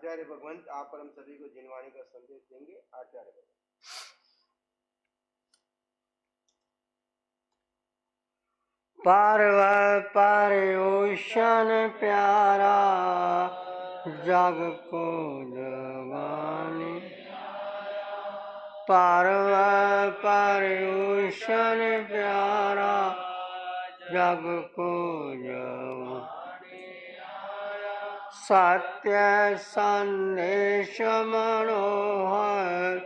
आचार्य भगवंत आप परम सभी को जिनवाणी का संदेश देंगे। आचार्य भगवंत। पार्वत पर्युषण प्यारा जग को जगाने, पार्वत पर्युषण प्यारा जग को जगाने, सत्य संदेश मनोहर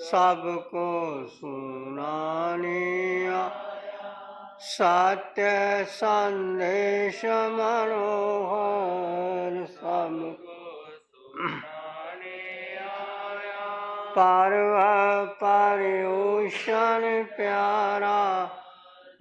सबको सुनाने, सत्य संदेश मनोहर सबको सुनाने आया, पार्वत पर्युषण प्यारा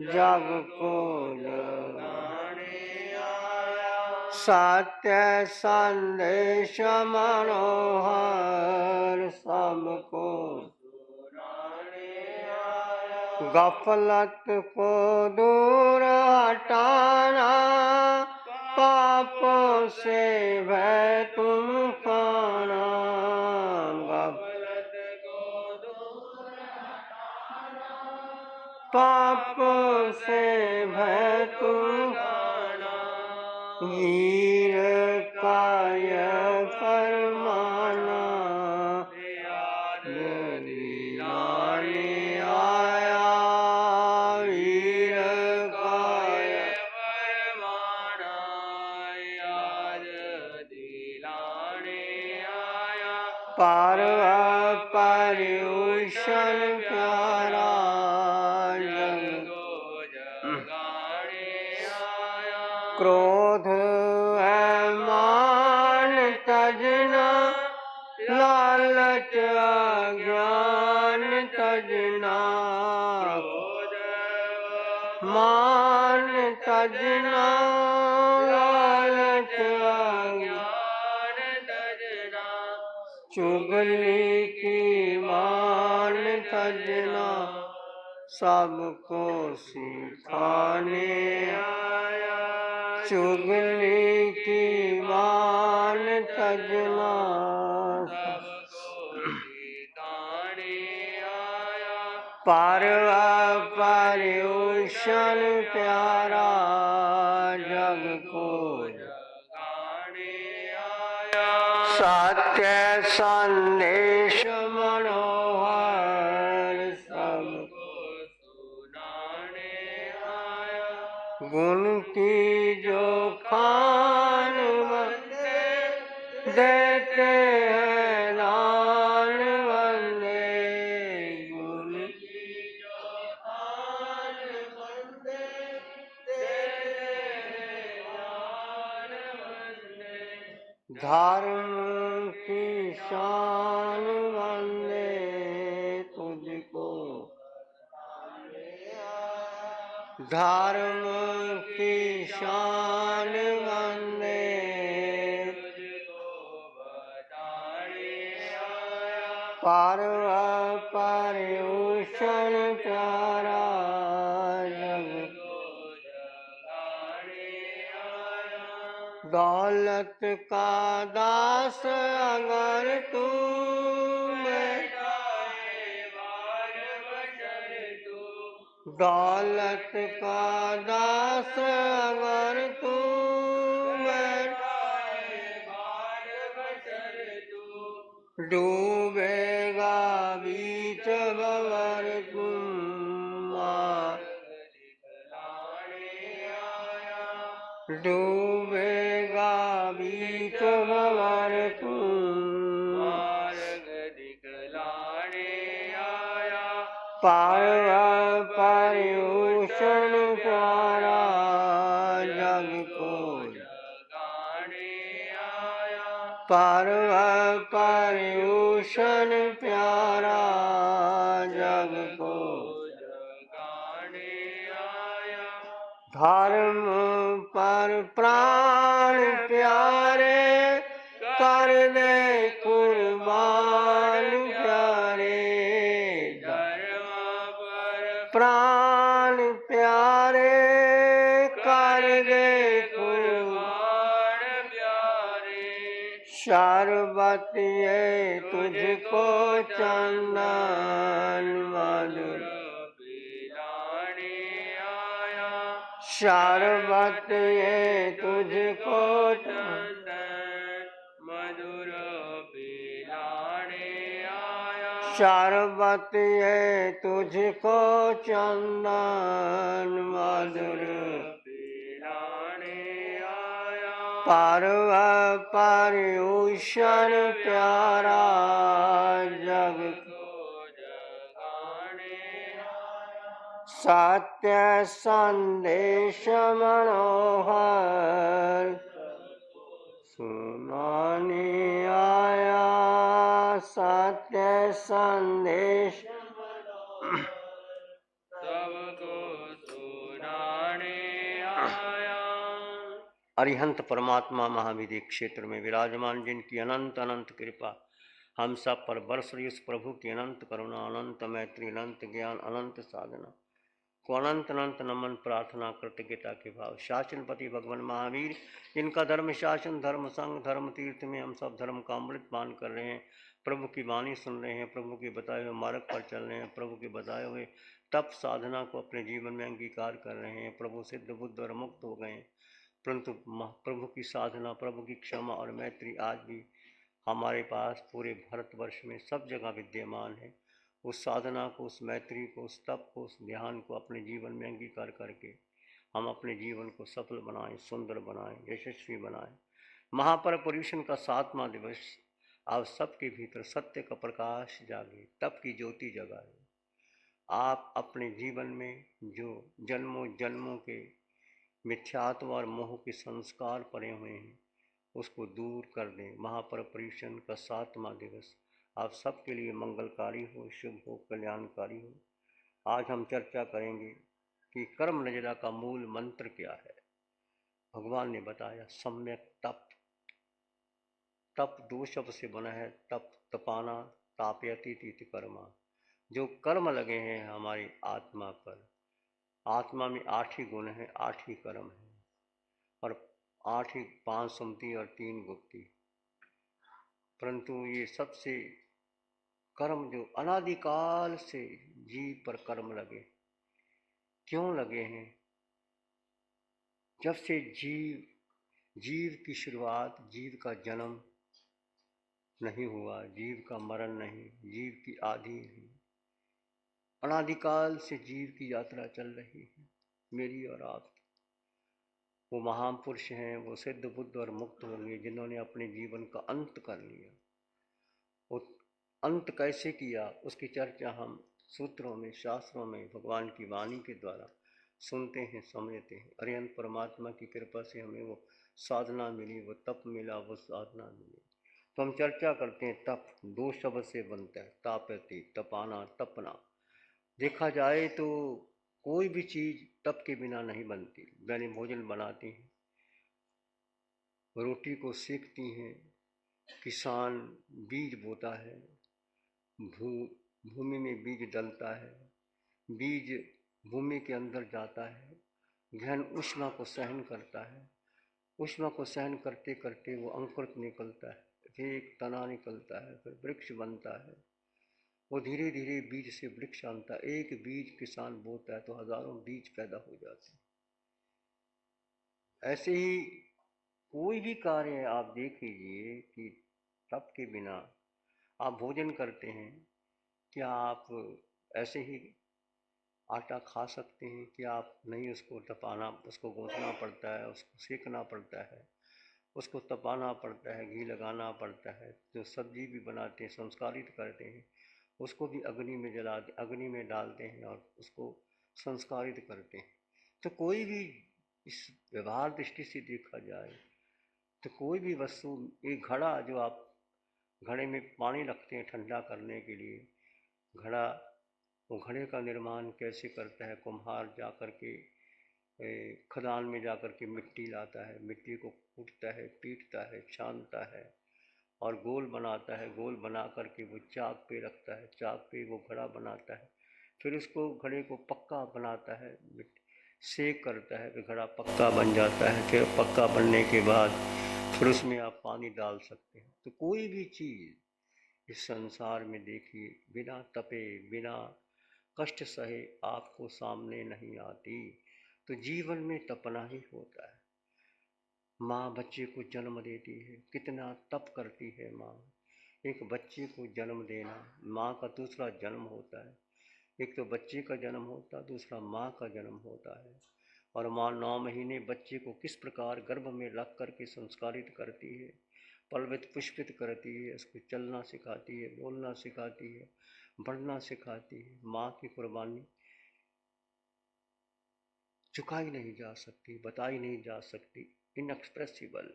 जग को जगाने आया, सत्य संदेश मनोहर सबको सुनाने आया, गफलत को दूर हटाना, पापों से भय तुम खाना, गफलत को दूर हटाना, पापों से भय तुम खाना, वीर का यह फरमाना याद दिलाने आया, वीर का यह फरमाना याद दिलाने आया, पार्वत पर्युषण प्यारा जग को जगाने आया, क्रोध मान तजना, लालच अज्ञान तजना, क्रोध मान तजना, लालच अज्ञान तजना, चुगली की मान तजना, सबको सिखाने आया, चुगली की मान तजना, सबको सिखाने आया, पार्वत पर्युषण प्यारा जग को जगाने आया, सत्य संदेश मनोहर सबको सुनाने आया, गुण की जो खान बंदे देते हैं दान बंदे, गुण की जो खान बंदे देते हैं दान बंदे, धर्म की शान बंदे तुझको धर्म की शान बंदे तुझको बताने आया, पार्वत पर्युषण प्यारा जग को जगाने आया, दौलत का दास अगर तू दौलत का दास अगर तू बैठाए बार बचर तू, डूबेगा बीच भंवर तुम मार्ग दिखलाने आया, डूबेगा बीच भंवर तुम मार्ग दिखलाने आया, पार्वत पर्युषण प्यारा जग को जगाने आया, पार्वत पर्युषण प्यारा जग को जगाने आया, धर्म पर प्राण प्यारे कर दे कुर्बान प्यारे, प्राण प्यारे कर दे कुर्बान प्यारे, सर्व पार्वती तुझको चंदन मधुर पिलाने आया, शरबत तुझको चंदन मधुर पिलाने आया, शरबत तुझको चंदन मधुर पिलाने आया, पर्यूषण प्यारा जग को जगाने आया, सत्य संदेश मनोहर सुनाने आया, सत्य संदेश सबको सुनाने आया। अरिहंत परमात्मा महाविधि क्षेत्र में विराजमान, जिनकी अनंत अनंत कृपा हम सब पर बरस रही, उस प्रभु की अनंत करुणा, अनंत मैत्री, अनंत ज्ञान, अनंत साधना को अनंत अनंत नमन प्रार्थना कृतज्ञता के भाव। शासनपति भगवान महावीर, जिनका धर्म शासन, धर्म संघ, धर्म तीर्थ में हम सब धर्म का अमृत पान कर रहे हैं, प्रभु की वाणी सुन रहे हैं, प्रभु के बताए हुए मार्ग पर चल रहे हैं, प्रभु के बताए हुए तप साधना को अपने जीवन में अंगीकार कर रहे हैं, प्रभु सिद्ध बुद्ध और मुक्त हो गए हैं, परंतु प्रभु की साधना, प्रभु की क्षमा और मैत्री आज भी हमारे पास पूरे भारतवर्ष में सब जगह विद्यमान है। उस साधना को, उस मैत्री को, उस तप को, उस ध्यान को अपने जीवन में अंगीकार करके हम अपने जीवन को सफल बनाएं, सुंदर बनाएं, यशस्वी बनाएं। महापर्व पर्यूषण का 7वां दिवस, आप सबके भीतर सत्य का प्रकाश जागे, तप की ज्योति जगाए। आप अपने जीवन में जो जन्मों जन्मों के मिथ्यात्व और मोह के संस्कार पड़े हुए हैं, उसको दूर कर दें। महापर्व पर्यूषण का 7वां दिवस आप सबके लिए मंगलकारी हो, शुभ हो, कल्याणकारी हो। आज हम चर्चा करेंगे कि कर्म नजरा का मूल मंत्र क्या है। भगवान ने बताया सम्यक तप। तप 2 शब्द से बना है, तप तपाना, तापयति तीति कर्मा। जो कर्म लगे हैं हमारी आत्मा पर, आत्मा में 8 ही गुण हैं, 8 ही कर्म हैं, और 8 ही 5 सुमति और 3 गुप्ति। परंतु ये सबसे कर्म जो अनादिकाल से जीव पर कर्म लगे, क्यों लगे हैं? जब से जीव की शुरुआत, जीव का जन्म नहीं हुआ, जीव का मरण नहीं, जीव की आदि नहीं, अनादिकाल से जीव की यात्रा चल रही है, मेरी और आपकी। वो महापुरुष हैं, वो सिद्ध बुद्ध और मुक्त होंगे जिन्होंने अपने जीवन का अंत कर लिया। वो अंत कैसे किया, उसकी चर्चा हम सूत्रों में, शास्त्रों में, भगवान की वाणी के द्वारा सुनते हैं, समझते हैं। अरिहंत परमात्मा की कृपा से हमें वो साधना मिली, वो तप मिला, वो साधना मिली। तो हम चर्चा करते हैं तप। 2 शब्द से बनता है, तापति, तपाना, तपना। देखा जाए तो कोई भी चीज़ तप के बिना नहीं बनती। मैंने भोजन बनाती हैं, रोटी को सेकती हैं, किसान बीज बोता है, भूमि में बीज डलता है, बीज भूमि के अंदर जाता है, गहन ऊष्मा को सहन करता है, ऊष्मा को सहन करते करते वो अंकुरित निकलता है, फिर एक तना निकलता है, फिर वृक्ष बनता है। वो धीरे धीरे बीज से वृक्ष बनता है। एक बीज किसान बोता है तो हजारों बीज पैदा हो जाते हैं। ऐसे ही कोई भी कार्य आप देख लीजिए कि तप के बिना आप भोजन करते हैं, क्या आप ऐसे ही आटा खा सकते हैं? कि आप नहीं, उसको तपाना, उसको गूंथना पड़ता है, उसको सेकना पड़ता है, उसको तपाना पड़ता है, घी लगाना पड़ता है। जो सब्जी भी बनाते हैं, संस्कारित करते हैं, उसको भी अग्नि में डालते हैं और उसको संस्कारित करते हैं। तो कोई भी इस व्यवहार दृष्टि से देखा जाए तो कोई भी वस्तु, एक घड़ा, जो आप घड़े में पानी रखते हैं ठंडा करने के लिए, वो घड़े का निर्माण कैसे करता है? कुम्हार जा कर के खदान में जा कर के मिट्टी लाता है, मिट्टी को कूटता है, पीटता है, छानता है और गोल बनाता है। गोल बना कर के वो चाक पे रखता है, चाक पे वो घड़ा बनाता है, फिर उसको घड़े को पक्का बनाता है, सेक करता है, फिर घड़ा पक्का बन जाता है। फिर पक्का बनने के बाद फिर उसमें आप पानी डाल सकते हैं। तो कोई भी चीज़ इस संसार में देखिए बिना तपे बिना कष्ट सहे आपको सामने नहीं आती। तो जीवन में तपना ही होता है। माँ बच्चे को जन्म देती है, कितना तप करती है माँ। एक बच्चे को जन्म देना, माँ का दूसरा जन्म होता है। एक तो बच्चे का जन्म होता है, दूसरा माँ का जन्म होता है। और माँ 9 महीने बच्चे को किस प्रकार गर्भ में रख करके संस्कारित करती है, पलवित पुष्पित करती है, उसको चलना सिखाती है, बोलना सिखाती है, बढ़ना सिखाती है। माँ की कुर्बानी चुकाई नहीं जा सकती, बताई नहीं जा सकती, इनएक्सप्रेसिबल।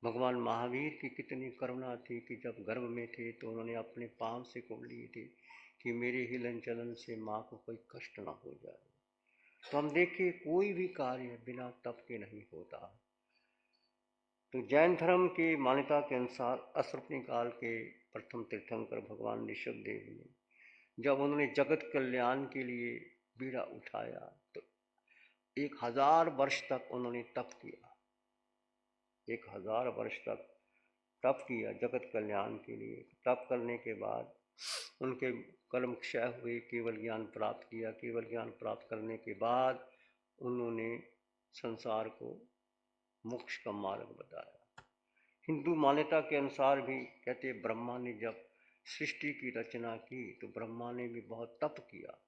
भगवान महावीर की कितनी करुणा थी कि जब गर्भ में थे तो उन्होंने अपने पाँव से खोल लिए थे कि मेरे हिलन चलन से माँ को कोई कष्ट ना हो जाए। तो हम देखिए कोई भी कार्य बिना तप के नहीं होता। तो जैन धर्म की मान्यता के अनुसार असुरपनी काल के प्रथम तीर्थंकर भगवान ऋषभदेव ने जब उन्होंने जगत कल्याण के लिए बीड़ा उठाया तो 1000 वर्ष तक उन्होंने तप किया। 1000 वर्ष तक तप किया जगत कल्याण के लिए। तप करने के बाद उनके कर्म क्षय हुए, केवल ज्ञान प्राप्त किया। केवल ज्ञान प्राप्त करने के बाद उन्होंने संसार को मोक्ष का मार्ग बताया। हिंदू मान्यता के अनुसार भी कहते ब्रह्मा ने जब सृष्टि की रचना की तो ब्रह्मा ने भी बहुत तप किया।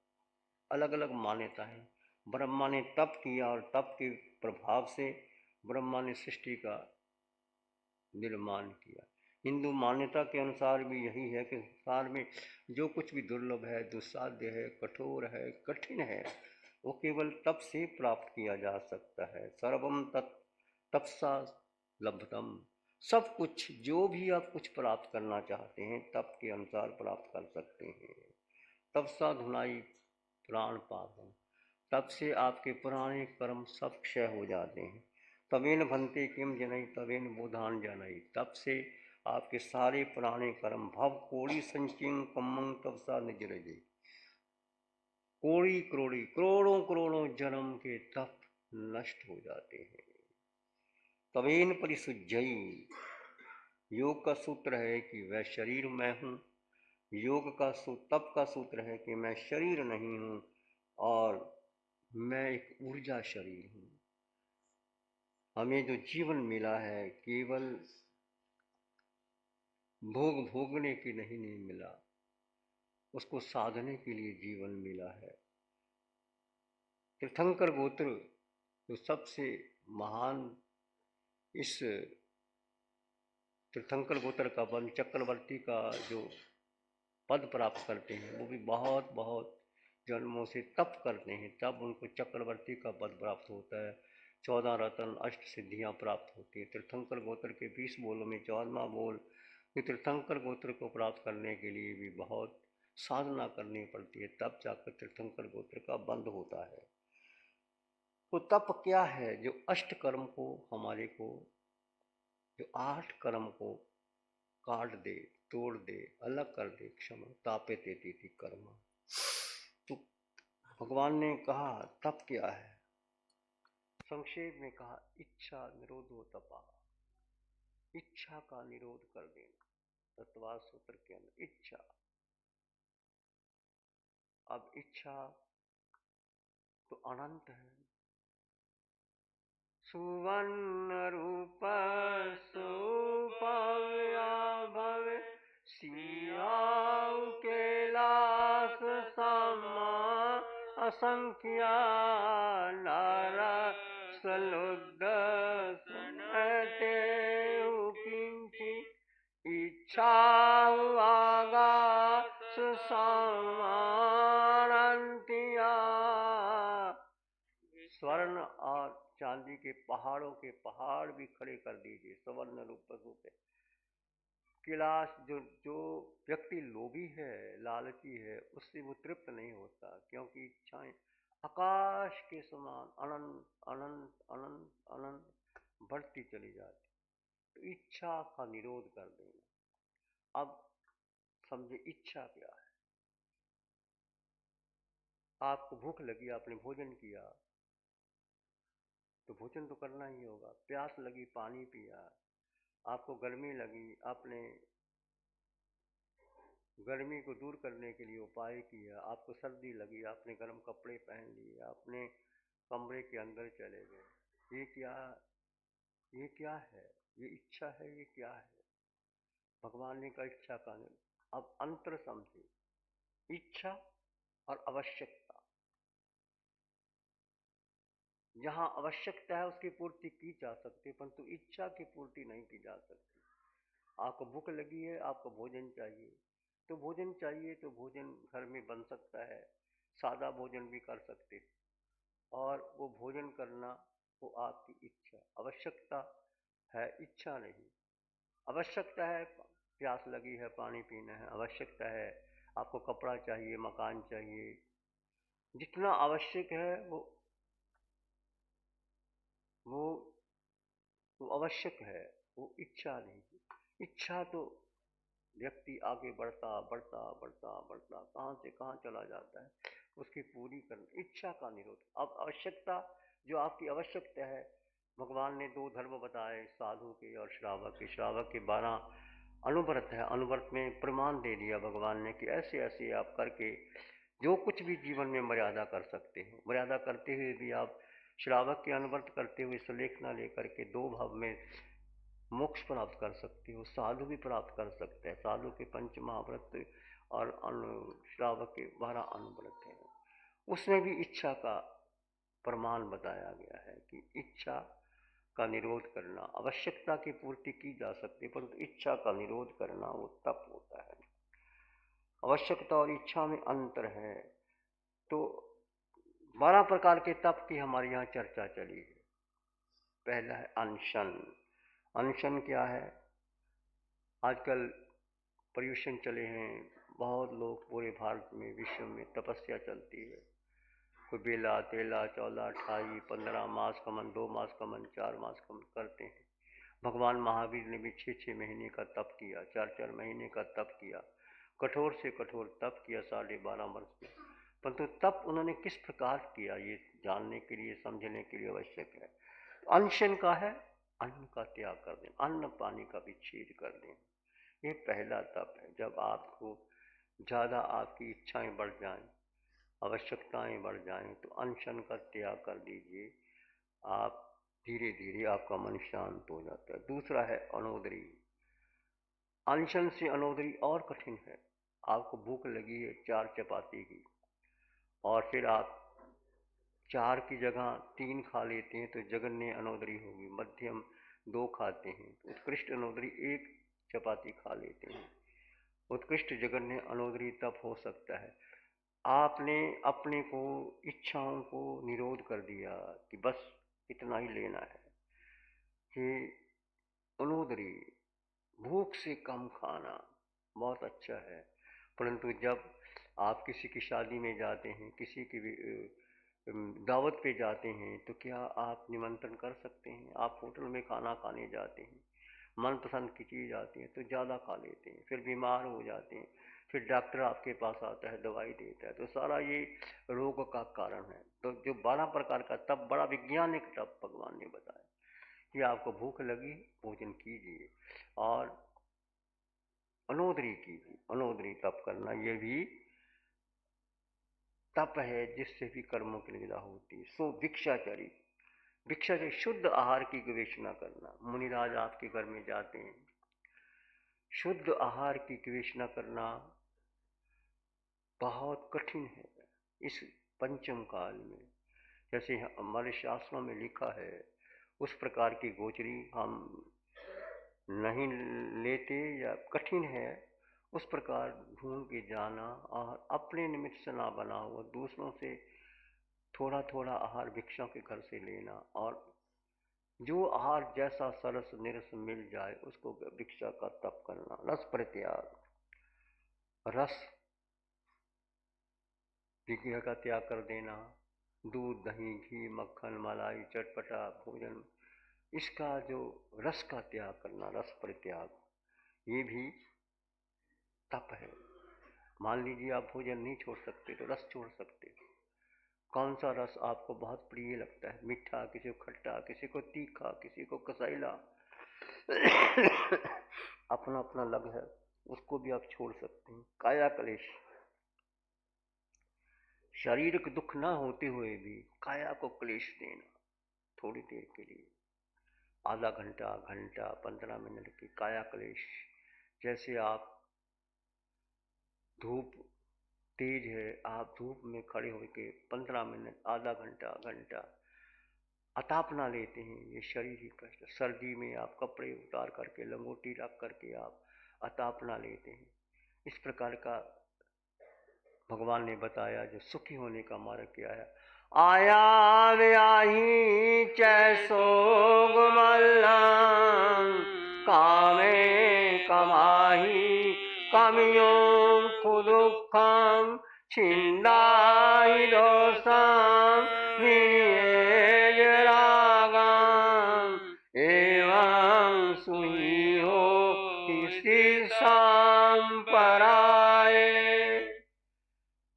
अलग अलग मान्यता है। ब्रह्मा ने तप किया और तप के प्रभाव से ब्रह्मा ने सृष्टि का निर्माण किया। हिंदू मान्यता के अनुसार भी यही है कि संसार में जो कुछ भी दुर्लभ है, दुस्साध्य है, कठोर है, कठिन है, वो केवल तप से प्राप्त किया जा सकता है। सर्वम तपसा लभतम। सब कुछ जो भी आप कुछ प्राप्त करना चाहते हैं तप के अनुसार प्राप्त कर सकते हैं। तपसा धुनाई प्राण पापम। तप से आपके पुराने कर्म सब क्षय हो जाते हैं। तवेन भंते किम जनई तवेन बोधान जनई। तप से आपके सारे पुराने कर्म भव कोड़ी संचिंग कम्मंग तपसा निज रजे। कोड़ी करोड़ी करोड़ों करोड़ों जन्म के तप नष्ट हो जाते हैं। तवेन परिशुद्धई। योग का सूत्र है कि वह शरीर मैं हूँ। योग का तप का सूत्र है कि मैं शरीर नहीं हूँ और मैं एक ऊर्जा शरीर हूँ। हमें जो जीवन मिला है केवल भोग भोगने के नहीं मिला, उसको साधने के लिए जीवन मिला है। तीर्थंकर गोत्र जो सबसे महान इस तीर्थंकर गोत्र का वन चक्रवर्ती का जो पद प्राप्त करते हैं वो भी बहुत बहुत जन्मों से तप करते हैं, तब उनको चक्रवर्ती का पद प्राप्त होता है। 14 रत्न अष्ट सिद्धियाँ प्राप्त होती है। तीर्थंकर गोत्र के 20 बोलों में 14वां बोल कि तीर्थंकर गोत्र को प्राप्त करने के लिए भी बहुत साधना करनी पड़ती है, तब जाकर तीर्थंकर गोत्र का बंध होता है। तो तप क्या है? जो अष्ट कर्म को हमारे को, जो 8 कर्म को काट दे, तोड़ दे, अलग कर दे। क्षमा तापे तेती थी कर्म। तो भगवान ने कहा तप क्या है? संक्षेप में कहा इच्छा निरोधो तपा। इच्छा का निरोध कर देना। तत्वा सूत्र के अंदर इच्छा। अब इच्छा तो अनंत है। सुवर्ण रूप सुपव्या भव सियाऊ कैलाश समा असंख्या नर सलुद्ध सुनते किंची इच्छा आगास समानंतिया। स्वर्ण और चांदी के पहाड़ों के पहाड़ भी खड़े कर दीजिए स्वर्ण रूप पे। कैलाश जो व्यक्ति लोभी है, लालची है, उससे वो तृप्त नहीं होता, क्योंकि इच्छाएं आकाश के समान अनंत अनंत अनंत अनंत बढ़ती चली जाती। तो इच्छा का निरोध कर देना। अब समझे इच्छा क्या है। आपको भूख लगी, आपने भोजन किया, तो भोजन तो करना ही होगा। प्यास लगी, पानी पिया। आपको गर्मी लगी, आपने गर्मी को दूर करने के लिए उपाय किया। आपको सर्दी लगी, आपने गर्म कपड़े पहन लिए, आपने कमरे के अंदर चले गए। ये क्या है? ये इच्छा है? ये क्या है? भगवान ने कहा इच्छा का नहीं। अब अंतर समझे, इच्छा और आवश्यकता। जहाँ आवश्यकता है उसकी पूर्ति की जा सकती है, परंतु इच्छा की पूर्ति नहीं की जा सकती। आपको भूख लगी है, आपको भोजन चाहिए, तो भोजन चाहिए तो भोजन घर में बन सकता है, सादा भोजन भी कर सकते, और वो भोजन करना वो आपकी इच्छा। आवश्यकता है, इच्छा नहीं। आवश्यकता है, प्यास लगी है, पानी पीना है। आवश्यकता है, आपको कपड़ा चाहिए, मकान चाहिए। जितना आवश्यक है वो वो आवश्यक है, वो इच्छा नहीं। इच्छा तो व्यक्ति आगे बढ़ता बढ़ता बढ़ता बढ़ता कहाँ से कहाँ चला जाता है, उसकी पूरी करना इच्छा का निरोध। अब आवश्यकता, जो आपकी आवश्यकता है, भगवान ने दो धर्म बताए, साधु के और श्रावक के। श्रावक के 12 अनुव्रत है। अनुव्रत में प्रमाण दे दिया भगवान ने कि ऐसे ऐसे आप करके जो कुछ भी जीवन में मर्यादा कर सकते हैं, मर्यादा करते हुए भी आप श्रावक के अनुव्रत करते हुए सुलेखना लेकर के 2 भाव में मोक्ष प्राप्त कर सकते हो। साधु भी प्राप्त कर सकते हैं। साधु के 5 महाव्रत और श्रावक के 12 अनुव्रत हैं। उसमें भी इच्छा का प्रमाण बताया गया है कि इच्छा का निरोध करना। आवश्यकता की पूर्ति की जा सकती है, परंतु इच्छा का निरोध करना वो तप होता है। आवश्यकता और इच्छा में अंतर है। तो 12 प्रकार के तप की हमारे यहाँ चर्चा चली है। पहला है अनशन। अनशन क्या है? आजकल पर्यूषण चले हैं, बहुत लोग पूरे भारत में, विश्व में तपस्या चलती है। कोई बेला, तेला, 14, 28, 15 मास का मन, 2 मास का मन, 4 मास का मन करते हैं। भगवान महावीर ने भी 6-6 महीने का तप किया, 4-4 महीने का तप किया, कठोर से कठोर तप किया 12.5 वर्ष में। परंतु तप उन्होंने किस प्रकार किया, ये जानने के लिए, समझने के लिए आवश्यक है। अनशन का है, अन्न का त्याग कर दें, अन्न पानी का विच्छेद कर दें। ये पहला तप है। जब आपको ज़्यादा आपकी इच्छाएं बढ़ जाएं, आवश्यकताएं बढ़ जाएं, तो अनशन का त्याग कर दीजिए। आप धीरे धीरे आपका मन शांत हो जाता है। दूसरा है अनोदरी। अनशन से अनोदरी और कठिन है। आपको भूख लगी है 4 चपाती की, और फिर आप 4 की जगह 3 खा लेते हैं, तो जघन्य अनोदरी होगी। मध्यम 2 खाते हैं, तो उत्कृष्ट अनोदरी 1 चपाती खा लेते हैं। उत्कृष्ट जघन्य अनोदरी तप हो सकता है। आपने अपने को, इच्छाओं को निरोध कर दिया कि बस इतना ही लेना है। कि अनोदरी, भूख से कम खाना बहुत अच्छा है। परंतु जब आप किसी की शादी में जाते हैं, किसी की दावत पे जाते हैं, तो क्या आप निमंत्रण कर सकते हैं? आप होटल में खाना खाने जाते हैं, मनपसंद की चीज़ आती है तो ज़्यादा खा लेते हैं, फिर बीमार हो जाते हैं, फिर डॉक्टर आपके पास आता है, दवाई देता है, तो सारा ये रोग का कारण है। तो जो 12 प्रकार का तप, बड़ा वैज्ञानिक तप भगवान ने बताया कि आपको भूख लगी, भोजन कीजिए और अनोदरी कीजिए। अनोदरी तप करना ये भी तप है, जिससे भी कर्मों की निविदा होती है। सो भिक्षाचरी, भिक्षा से शुद्ध आहार की गवेषणा करना। मुनिराज आपके घर में जाते हैं, शुद्ध आहार की गवेषणा करना बहुत कठिन है इस पंचम काल में। जैसे हमारे शास्त्रों में लिखा है, उस प्रकार की गोचरी हम नहीं लेते, या कठिन है उस प्रकार ढूंढ के जाना, और अपने निमित्त से ना बना हुआ दूसरों से थोड़ा थोड़ा आहार भिक्षा के घर से लेना, और जो आहार जैसा सरस निरस मिल जाए उसको भिक्षा का तप करना। रस परित्याग, रस विग्रह का त्याग कर देना। दूध, दही, घी, मक्खन, मलाई, चटपटा भोजन, इसका जो रस का त्याग करना, रस परित्याग, ये भी तप है। मान लीजिए आप भोजन नहीं छोड़ सकते तो रस छोड़ सकते हो। कौन सा रस आपको बहुत प्रिय लगता है, मीठा, किसी को खट्टा, किसी को तीखा, किसी को कसैला। अपना अपना लग है, उसको भी आप छोड़ सकते हैं। काया क्लेश, शरीर के दुख ना होते हुए भी काया को क्लेश देना थोड़ी देर के लिए, आधा घंटा, घंटा, 15 मिनट की काया क्लेश। जैसे आप धूप तेज है, आप धूप में खड़े होकर 15 मिनट, आधा घंटा, घंटा अतापना लेते हैं, ये शरीर ही कष्ट। सर्दी में आप कपड़े उतार करके, लंगोटी रख करके आप अतापना लेते हैं। इस प्रकार का भगवान ने बताया जो सुखी होने का मार्ग क्या है। आया व्याही चैसोग मल्लम, कामे कमाही कमियों खुदुखम, छिंदाई दोषम विनियज रागम, एवं सुई हो किसी संपराए।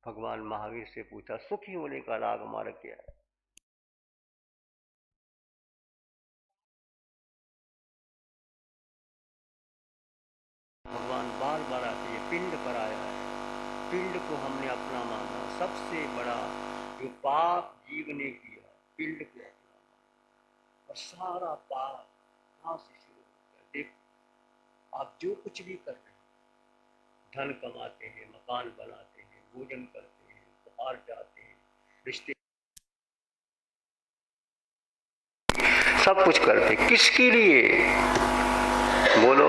भगवान महावीर से पूछा सुखी होने का राग मार्ग क्या है। भगवान बार बार आते ये पिंड पर आया है, पिंड को हमने अपना माना। सबसे बड़ा जो पाप जीव ने किया, पिंड को अपना माना, और सारा पाप कहाँ से शुरू होता है। देखो आप जो कुछ भी कर रहे हैं, धन कमाते हैं, मकान बनाते हैं, भोजन करते हैं, बाहर जाते हैं, रिश्ते, सब कुछ करते, किसके लिए? बोलो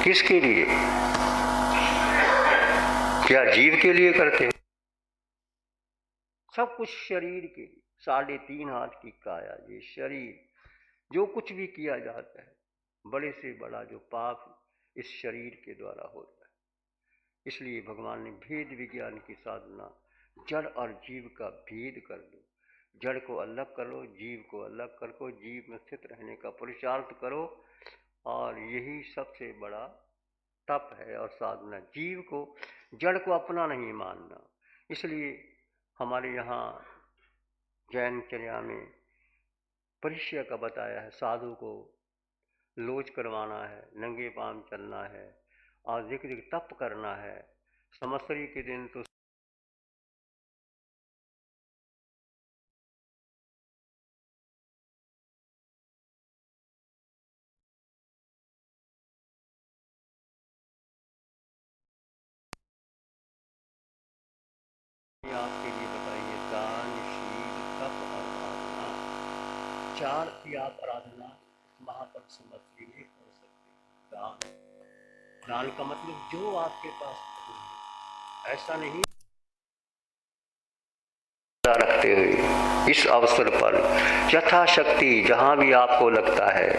किसके लिए? क्या जीव के लिए करते हैं? सब कुछ शरीर के लिए। 3.5 हाथ की काया, ये शरीर, जो कुछ भी किया जाता है, बड़े से बड़ा जो पाप इस शरीर के द्वारा होता है। इसलिए भगवान ने भेद विज्ञान की साधना, जड़ और जीव का भेद कर दो, जड़ को अलग करो, जीव को अलग करो, जीव में स्थित रहने का पुरुषार्थ करो, और यही सबसे बड़ा तप है और साधना। जीव को, जड़ को अपना नहीं मानना। इसलिए हमारे यहाँ जैन चर्या में परिचय का बताया है, साधु को लोच करवाना है, नंगे पांव चलना है, और जिक्र तप करना है। संवत्सरी के दिन तो आपके लिए बताइए, दान, शील, तप और आराधना, 4 की आप आराधना महापर्व संवत्सरी में कर सकते हैं। दान का मतलब जो आपके पास है, ऐसा नहीं रखते हुए इस अवसर पर यथाशक्ति जहाँ भी आपको लगता है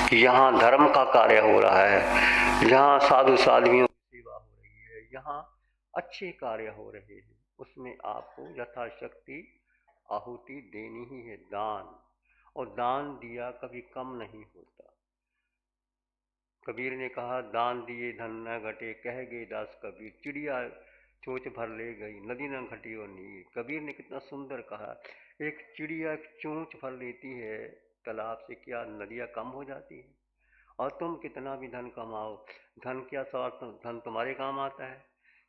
कि यहाँ धर्म का कार्य हो रहा है, यहाँ साधु साध्वियों की सेवा हो रही है, यहाँ अच्छे कार्य हो रहे हैं, उसमें आपको यथाशक्ति आहुति देनी ही है, दान। और दान दिया कभी कम नहीं होता। कबीर ने कहा, दान दिए धन न घटे, कह गए दास कबीर, चिड़िया चोंच भर ले गई, नदी न घटी और नीर। कबीर ने कितना सुंदर कहा, एक चिड़िया चोंच भर लेती है तालाब से, क्या नदियाँ कम हो जाती है? और तुम कितना भी धन कमाओ, धन क्या स्वार्थ, धन तुम्हारे काम आता है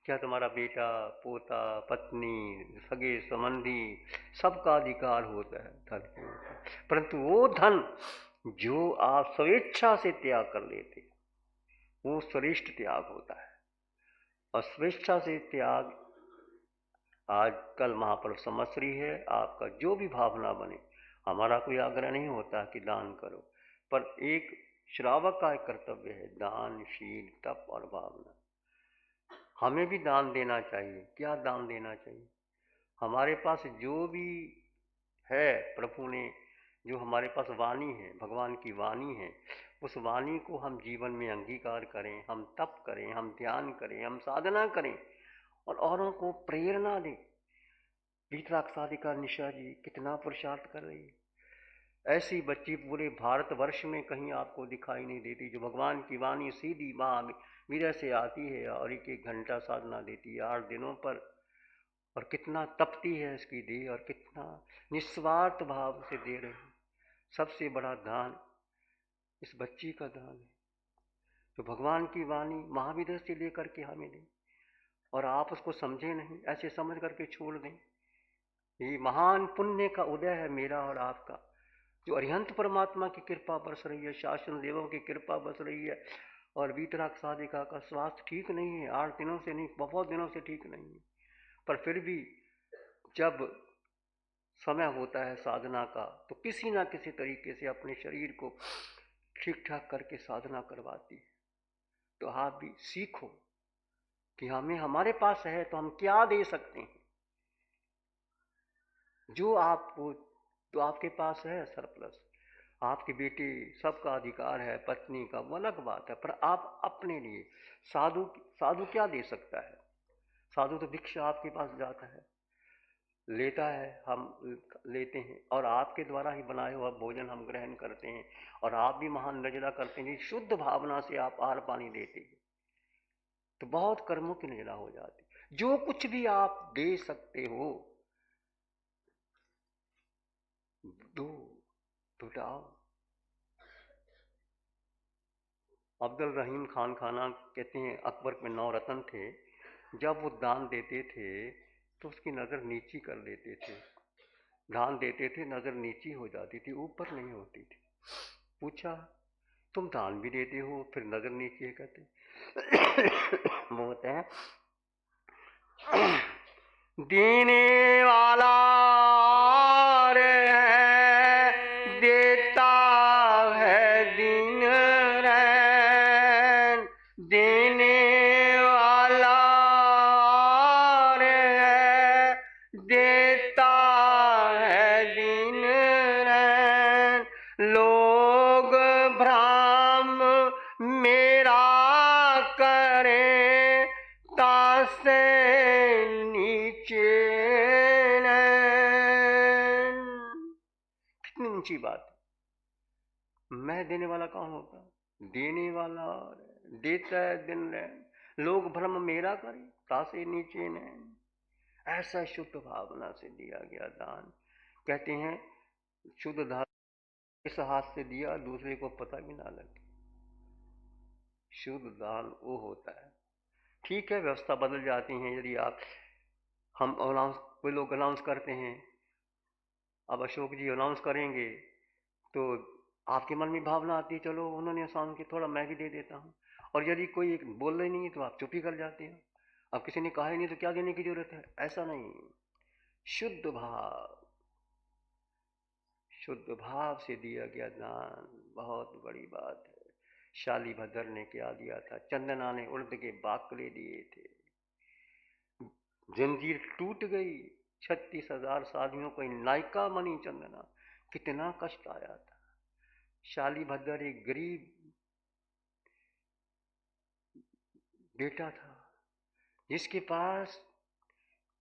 क्या? तुम्हारा बेटा, पोता, पत्नी, सगे संबंधी, सबका अधिकार होता है धन के ऊपर, परंतु वो धन जो आप स्वेच्छा से त्याग कर लेते, वो श्रेष्ठ त्याग होता है। और स्वेच्छा से त्याग, आज कल महापर्व संवत्सरी है, आपका जो भी भावना बने, हमारा कोई आग्रह नहीं होता कि दान करो, पर एक श्रावक का कर्तव्य है दान, शील, तप और भावना। हमें भी दान देना चाहिए। क्या दान देना चाहिए? हमारे पास जो भी है, प्रभु ने जो हमारे पास वाणी है, भगवान की वाणी है, उस वाणी को हम जीवन में अंगीकार करें, हम तप करें, हम ध्यान करें, हम साधना करें, और औरों को प्रेरणा दें। वीतराग निशा जी कितना पुरुषार्थ कर रही है। ऐसी बच्ची पूरे भारतवर्ष में कहीं आपको दिखाई नहीं देती, जो भगवान की वाणी सीधी माँ मीरा से आती है और 1-1 घंटा साधना देती है 8 दिनों पर, और कितना तपती है इसकी देह और कितना निस्वार्थ भाव से दे रहे हैं। सबसे बड़ा दान इस बच्ची का दान है, तो भगवान की वाणी महाविद्या से लेकर के हमें दें और आप उसको समझे नहीं, ऐसे समझ करके छोड़ दें। ये महान पुण्य का उदय है मेरा और आपका, जो अरिहंत परमात्मा की कृपा बरस रही है, शासन देवों की कृपा बरस रही है। और वीतराग साधिका का स्वास्थ्य ठीक नहीं है, 8 दिनों से नहीं, बहुत दिनों से ठीक नहीं है, पर फिर भी जब समय होता है साधना का तो किसी ना किसी तरीके से अपने शरीर को ठीक ठाक करके साधना करवाती है। तो आप भी सीखो कि हमें हमारे पास है तो हम क्या दे सकते हैं। जो आपको तो आपके पास है सरप्लस, आपके बेटे सबका अधिकार है, पत्नी का वो अलग बात है, पर आप अपने लिए साधु साधु क्या दे सकता है? साधु तो भिक्षा आपके पास जाता है, लेता है, हम लेते हैं और आपके द्वारा ही बनाया हुआ भोजन हम ग्रहण करते हैं और आप भी महान नजरा करते हैं। शुद्ध भावना से आप आहार पानी देते हैं तो बहुत कर्मों की नजरा हो जाती। जो कुछ भी आप दे सकते हो दो, लुटाओ। अब्दुल रहीम खान खाना कहते हैं अकबर में 9 रत्न थे, जब वो दान देते थे तो उसकी नज़र नीची कर लेते थे। दान देते थे, नज़र नीची हो जाती थी, ऊपर नहीं होती थी। पूछा तुम दान भी देते हो फिर नज़र नीची है? कहते वो होते हैं देने वाला रे देता है दिन रैन, देने वाला रे देता है दिन रैन। लोग भ्रम मेरा करे तासे नीचे नैन। कितनी ऊंची बात। मैं देने वाला कौन होता? देने वाला देता है दिन रैन, लोग भ्रम मेरा करे तासे नीचे नैन। ऐसा शुद्ध भावना से दिया गया दान। कहते हैं शुद्ध दान इस हाथ से दिया दूसरे को पता भी ना लगे। शुद्ध दान वो होता है। ठीक है, व्यवस्था बदल जाती है। यदि आप हम अनाउंस कोई लोग अनाउंस करते हैं, अब अशोक जी अनाउंस करेंगे तो आपके मन में भावना आती है चलो उन्होंने आसान की थोड़ा मैं भी दे देता हूँ, और यदि कोई बोल रही नहीं है तो आप चुप ही कर जाते हो। अब किसी ने कहा ही नहीं तो क्या देने की जरूरत है? ऐसा नहीं। शुद्ध भाव, शुद्ध भाव से दिया गया दान बहुत बड़ी बात है। शालीभद्र ने क्या दिया था? चंदना ने उड़द के बाकले दिए थे, जंजीर टूट गई। 36,000 साधियों को नायिका बनी चंदना। कितना कष्ट आया था। शालीभद्र एक गरीब बेटा था जिसके पास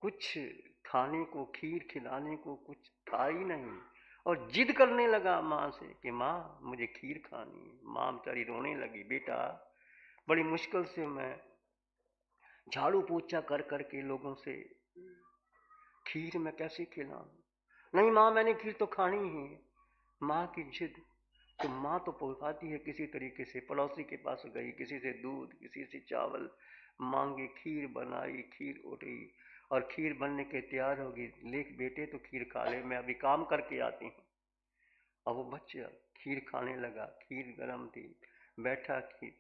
कुछ खाने को, खीर खिलाने को कुछ था ही नहीं, और जिद करने लगा माँ से कि माँ मुझे खीर खानी है। माँ बेचारी रोने लगी, बेटा बड़ी मुश्किल से मैं झाड़ू पोछा कर करके लोगों से खीर मैं कैसे खिलाऊं? नहीं माँ मैंने खीर तो खानी है। माँ की जिद। तो माँ तो पहुंचाती है किसी तरीके से, पड़ोसी के पास गई, किसी से दूध किसी से चावल मांगे, खीर बनाई, खीर उठी और खीर बनने के तैयार होगी। लेख बेटे तो खीर खा ले, मैं अभी काम करके आती हूँ। अब वो बच्चा खीर खाने लगा, खीर गर्म थी, बैठा, खीर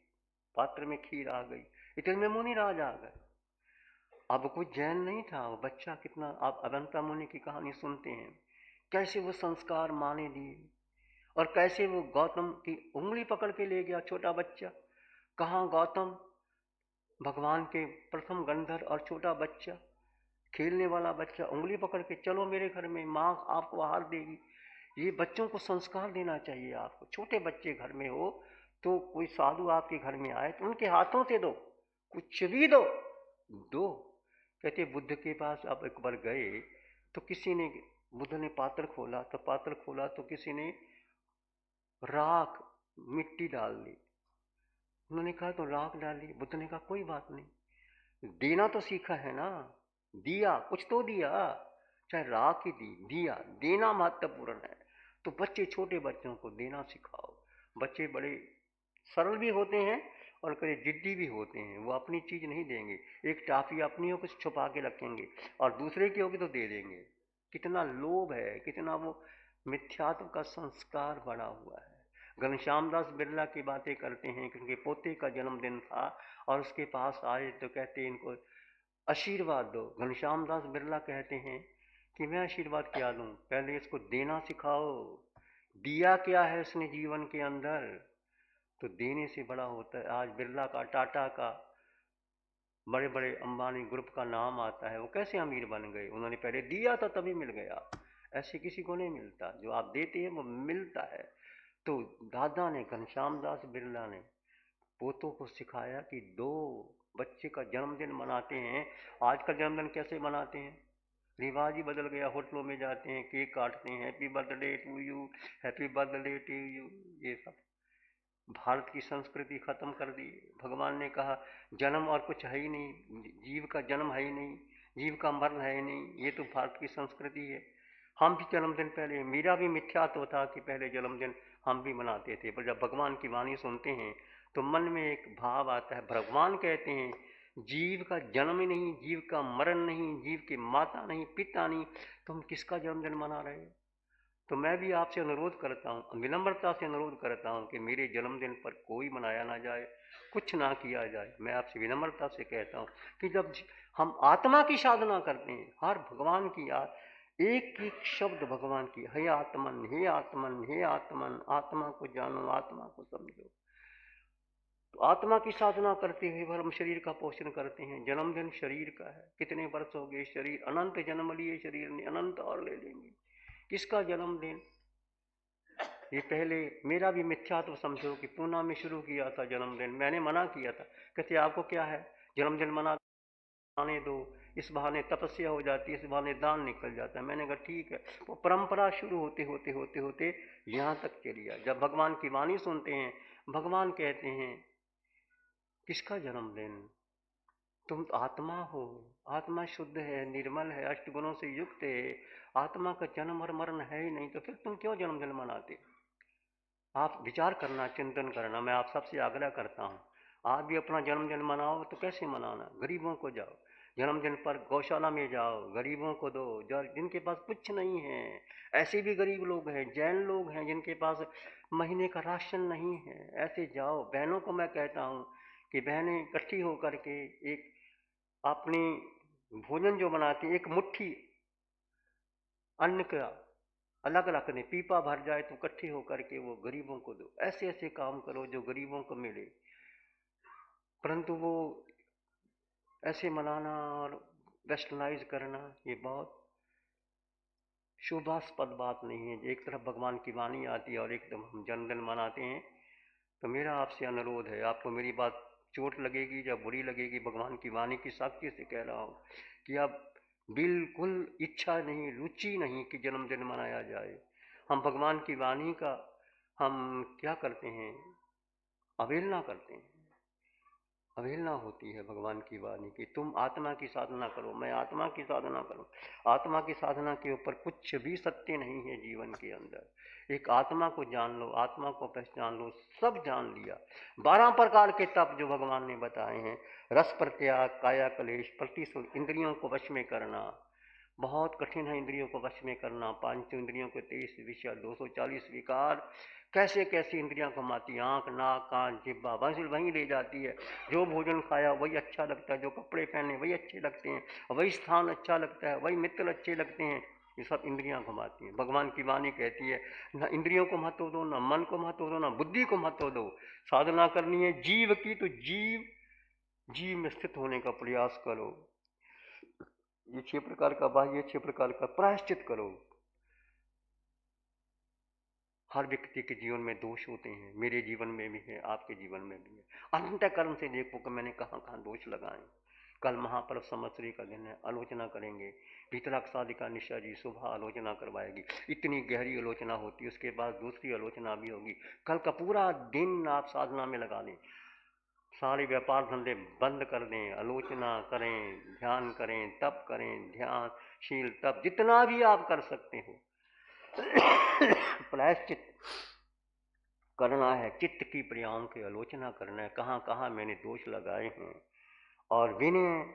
पात्र में खीर आ गई, इतने में मुनि राज आ गए। अब कोई जैन नहीं था वो बच्चा। कितना आप अनंता मुनि की कहानी सुनते हैं, कैसे वो संस्कार माने दिए और कैसे वो गौतम की उंगली पकड़ के ले गया। छोटा बच्चा, कहाँ गौतम भगवान के प्रथम गंधर, और छोटा बच्चा खेलने वाला बच्चा उंगली पकड़ के चलो मेरे घर में, माँ आपको आहार देगी। ये बच्चों को संस्कार देना चाहिए आपको। छोटे बच्चे घर में हो तो कोई साधु आपके घर में आए तो उनके हाथों से दो, कुछ भी दो दो। कहते बुद्ध के पास आप एक बार गए तो किसी ने, बुद्ध ने पात्र खोला तो किसी ने राख मिट्टी डाल दी। उन्होंने कहा तो राख डाली। बुद्ध ने कहा कोई बात नहीं, देना तो सीखा है ना, दिया, कुछ तो दिया, चाहे राख ही दी, दिया, देना महत्वपूर्ण है। तो बच्चे, छोटे बच्चों को देना सिखाओ। बच्चे बड़े सरल भी होते हैं और कभी जिद्दी भी होते हैं, वो अपनी चीज़ नहीं देंगे। एक टॉफी अपनी हो कुछ छुपा के रखेंगे और दूसरे की होगी तो दे देंगे। कितना लोभ है, कितना वो मिथ्यात्व का संस्कार बड़ा हुआ है। घनश्याम दास बिरला की बातें करते हैं कि उनके पोते का जन्मदिन था और उसके पास आए तो कहते इनको आशीर्वाद दो। घनश्याम दास बिरला कहते हैं कि मैं आशीर्वाद क्या दूं, पहले इसको देना सिखाओ। दिया क्या है उसने जीवन के अंदर, तो देने से बड़ा होता है। आज बिरला का, टाटा का, बड़े बड़े अंबानी ग्रुप का नाम आता है। वो कैसे अमीर बन गए? उन्होंने पहले दिया था तभी मिल गया। ऐसे किसी को नहीं मिलता, जो आप देते हैं वो मिलता है। तो दादा ने, घनश्याम दास बिरला ने पोतों को सिखाया कि दो, बच्चे का जन्मदिन मनाते हैं। आज का जन्मदिन कैसे मनाते हैं? रिवाज ही बदल गया। होटलों में जाते हैं, केक काटते हैं, happy birthday to you, happy birthday to you, ये सब भारत की संस्कृति खत्म कर दी। भगवान ने कहा जन्म और कुछ है ही नहीं, जीव का जन्म है ही नहीं, जीव का मरण है ही नहीं, ये तो भारत की संस्कृति है। हम भी जन्मदिन पहले, मेरा भी मिथ्यात्व था कि पहले जन्मदिन हम भी मनाते थे, पर जब भगवान की वाणी सुनते हैं तो मन में एक भाव आता है। भगवान कहते हैं जीव का जन्म ही नहीं, जीव का मरण नहीं, जीव के माता नहीं, पिता नहीं, तुम किसका जन्मदिन मना रहे हो? तो मैं भी आपसे अनुरोध करता हूँ, विनम्रता से अनुरोध करता हूँ कि मेरे जन्मदिन पर कोई मनाया ना जाए, कुछ ना किया जाए। मैं आपसे विनम्रता से कहता हूँ कि जब हम आत्मा की साधना करते हैं, हर भगवान की एक एक शब्द भगवान की, हे आत्मन, हे आत्मन, हे आत्मन, आत्मा को जानो, आत्मा को समझो। तो आत्मा की साधना करते हुए हम शरीर का पोषण करते हैं। जन्मदिन शरीर का है, कितने वर्ष हो गए, शरीर अनंत जन्म लिए, शरीर ने अनंत और ले लेंगे। किसका जन्मदिन? ये पहले मेरा भी मिथ्यात्व समझो कि पूना में शुरू किया था जन्मदिन, मैंने मना किया था। कहते आपको क्या है, जन्मदिन मनाने दो, इस बहाने तपस्या हो जाती है, इस बहाने दान निकल जाता है। मैंने कहा ठीक है। वो परंपरा शुरू होते होते होते होते यहाँ तक चली आ। जब भगवान की वाणी सुनते हैं, भगवान कहते हैं किसका जन्मदिन? तुम तो आत्मा हो, आत्मा शुद्ध है, निर्मल है, अष्टगुणों से युक्त है, आत्मा का जन्म और मरण है ही नहीं, तो फिर तुम क्यों जन्मदिन मनाते? आप विचार करना, चिंतन करना। मैं आप सबसे आग्रह करता हूँ, आप भी अपना जन्मदिन मनाओ। तो कैसे मनाना? गरीबों को जाओ, जन्मदिन पर गौशाला में जाओ, गरीबों को दो, जिनके पास कुछ नहीं है। ऐसे भी गरीब लोग हैं, जैन लोग हैं जिनके पास महीने का राशन नहीं है। ऐसे जाओ। बहनों को मैं कहता हूँ कि बहनें इकट्ठी होकर के एक अपनी भोजन जो बनाती हैं, एक मुट्ठी अन्न का अलग अलग नहीं, पीपा भर जाए तो इकट्ठे होकर के वो गरीबों को दो। ऐसे ऐसे काम करो जो गरीबों को मिले। परंतु वो ऐसे मनाना और वेस्टर्नाइज करना, ये बहुत शोभास्पद बात नहीं है। एक तरफ भगवान की वाणी आती है और एकदम हम जन्मदिन मनाते हैं। तो मेरा आपसे अनुरोध है, आपको मेरी बात चोट लगेगी या बुरी लगेगी, भगवान की वाणी की साक्षी से कह रहा हूँ कि अब बिल्कुल इच्छा नहीं, रुचि नहीं कि जन्मदिन मनाया जाए। हम भगवान की वाणी का हम क्या करते हैं? अवहेलना करते हैं। अवहेलना होती है भगवान की वाणी की। तुम आत्मा की साधना करो, मैं आत्मा की साधना करूं। आत्मा की साधना के ऊपर कुछ भी सत्य नहीं है जीवन के अंदर। एक आत्मा को जान लो, आत्मा को पहचान लो, सब जान लिया। 12 प्रकार के तप जो भगवान ने बताए हैं, रस प्रत्याग, काया कलेश, प्रतिशोध, इंद्रियों को वश में करना बहुत कठिन है। इंद्रियों को वश में करना, 5 इंद्रियों के 23 विषय, 240 विकार, कैसे कैसी इंद्रियां कमाती, आंख, नाक, कान, जिब्बा, बस वहीं ले जाती है। जो भोजन खाया वही अच्छा लगता है, जो कपड़े पहने वही अच्छे लगते हैं, वही स्थान अच्छा लगता है, वही मित्र अच्छे लगते हैं। ये सब इंद्रियां घुमाती हैं। भगवान की वाणी कहती है ना इंद्रियों को महत्व दो, ना मन को महत्व दो, ना बुद्धि को महत्व दो। साधना करनी है जीव की, तो जीव में स्थित होने का प्रयास करो। ये 6 प्रकार का बाह्य, 6 प्रकार का प्रायश्चित करो। हर व्यक्ति के जीवन में दोष होते हैं, मेरे जीवन में भी है, आपके जीवन में भी है। अंतःकरण से देखो कि मैंने कहाँ कहाँ दोष लगाए। कल महापर्व संवत्सरी का दिन है, आलोचना करेंगे। भितराक्षादिका निशा जी सुबह आलोचना करवाएगी, इतनी गहरी आलोचना होती है। उसके बाद दूसरी आलोचना भी होगी। कल का पूरा दिन आप साधना में लगा लें। सारे व्यापार धंधे बंद कर दें, आलोचना करें, ध्यान करें, तप करें, ध्यानशील तप जितना भी आप कर सकते हो। प्रायश्चित करना है, चित्त की क्रियाओं की आलोचना करना है, कहाँ कहाँ मैंने दोष लगाए हैं। और विनय,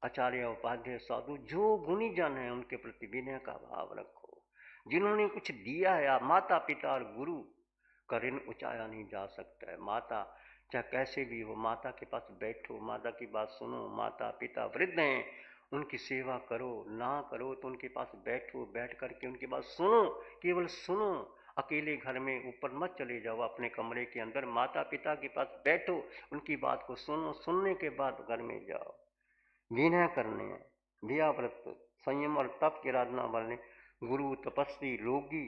आचार्य उपाध्याय साधु जो गुणी जन है उनके प्रति विनय का भाव रखो। जिन्होंने कुछ दिया है, आप माता पिता और गुरु का ऋण उचाया नहीं जा सकता है। माता चाहे कैसे भी हो, माता के पास बैठो, माता की बात सुनो। माता पिता वृद्ध हैं, उनकी सेवा करो, ना करो तो उनके पास बैठो, बैठ करके उनकी बात सुनो, केवल सुनो। अकेले घर में ऊपर मत चले जाओ, अपने कमरे के अंदर माता पिता के पास बैठो, उनकी बात को सुनो, सुनने के बाद घर में जाओ। विनय करने हैं, दिया व्रत, संयम और तप की आराधना वाले गुरु, तपस्वी, रोगी,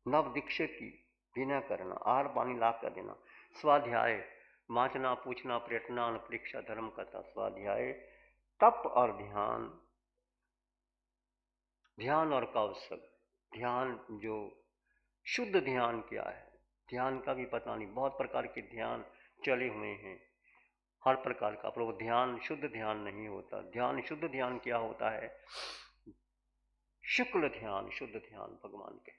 नव दीक्षित की विनय करना, आहार पानी ला कर देना। स्वाध्याय, वांचना, पूछना, प्रयत्न, परीक्षा, धर्म कथा। स्वाध्याय, तप और ध्यान, ध्यान और कौशल। ध्यान जो शुद्ध ध्यान क्या है, ध्यान का भी पता नहीं, बहुत प्रकार के ध्यान चले हुए हैं, हर प्रकार का, पर वो ध्यान शुद्ध ध्यान नहीं होता। ध्यान शुद्ध ध्यान क्या होता है? शुक्ल ध्यान, शुद्ध ध्यान भगवान के,